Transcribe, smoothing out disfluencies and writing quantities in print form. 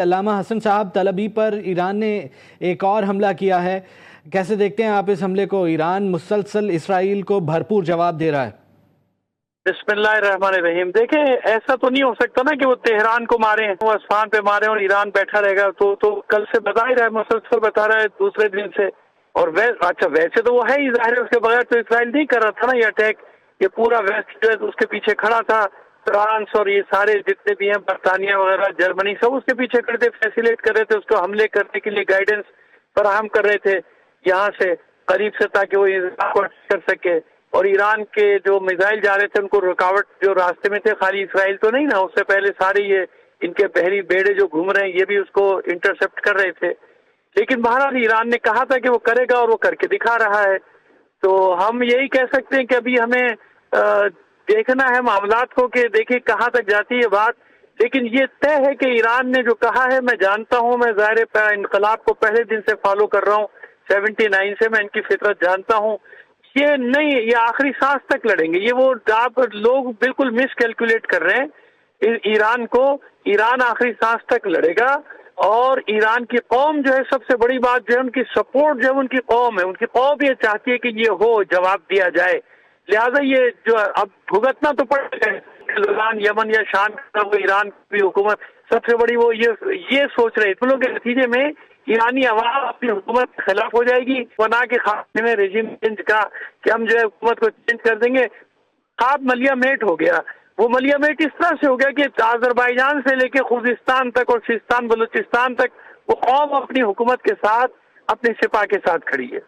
علامہ حسن صاحب طلبی پر ایران نے ایک اور حملہ کیا ہے، کیسے دیکھتے ہیں آپ اس حملے کو؟ ایران مسلسل اسرائیل کو بھرپور جواب دے رہا ہے۔ بسم اللہ الرحمن الرحیم۔ دیکھیں ایسا تو نہیں ہو سکتا نا کہ وہ تہران کو مارے، وہ اصفہان پہ مارے اور ایران بیٹھا رہے گا۔ تو کل سے بتا ہی رہا ہے، مسلسل بتا رہا ہے دوسرے دن سے۔ اور اچھا ویسے تو وہ ہے ہی ظاہر ہے، اس کے بغیر تو اسرائیل نہیں کر رہا تھا نا یہ اٹیک۔ یہ پورا ویسٹ جو ہے اس کے پیچھے کھڑا تھا، فرانس اور یہ سارے جتنے بھی ہیں، برطانیہ وغیرہ، جرمنی، سب اس کے پیچھے کھڑے تھے، فیسیلیٹ کر رہے تھے، اس کو حملے کرنے کے لیے گائیڈنس فراہم کر رہے تھے یہاں سے قریب سے، تاکہ وہ کر سکے۔ اور ایران کے جو میزائل جا رہے تھے ان کو رکاوٹ جو راستے میں تھے، خالی اسرائیل تو نہیں نا، اس سے پہلے سارے یہ ان کے بحری بیڑے جو گھوم رہے ہیں یہ بھی اس کو انٹرسپٹ کر رہے تھے۔ لیکن بہرحال ایران نے کہا تھا کہ وہ کرے گا اور وہ کر کے دکھا رہا ہے۔ تو ہم یہی کہہ سکتے ہیں کہ ابھی ہمیں دیکھنا ہے معاملات کو کہ دیکھیں کہاں تک جاتی ہے بات۔ لیکن یہ طے ہے کہ ایران نے جو کہا ہے، میں جانتا ہوں، میں ظاہر انقلاب کو پہلے دن سے فالو کر رہا ہوں، 79 سے میں ان کی فطرت جانتا ہوں۔ یہ نہیں، یہ آخری سانس تک لڑیں گے۔ یہ وہ آپ لوگ بالکل مس کیلکولیٹ کر رہے ہیں ایران کو۔ ایران آخری سانس تک لڑے گا، اور ایران کی قوم جو ہے، سب سے بڑی بات جو ہے ان کی سپورٹ جو ہے ان کی قوم ہے، ان کی قوم یہ چاہتی ہے کہ یہ ہو، جواب دیا جائے۔ لہذا یہ جو اب بھگتنا تو پڑے گا، یمن یا شام کا وہ ایران کی حکومت سب سے بڑی وہ یہ سوچ رہے ہیں کے نتیجے میں ایرانی عوام اپنی حکومت کے خلاف ہو جائے گی، بنا کے خاتمے میں رژیم چینج کا کہ ہم جو ہے حکومت کو چینج کر دیں گے۔ خواب ملیا میٹ ہو گیا۔ وہ ملیا میٹ اس طرح سے ہو گیا کہ آذربائیجان سے لے کے خوزستان تک اور سیستان بلوچستان تک وہ قوم اپنی حکومت کے ساتھ، اپنی سپاہ کے ساتھ کھڑی ہے۔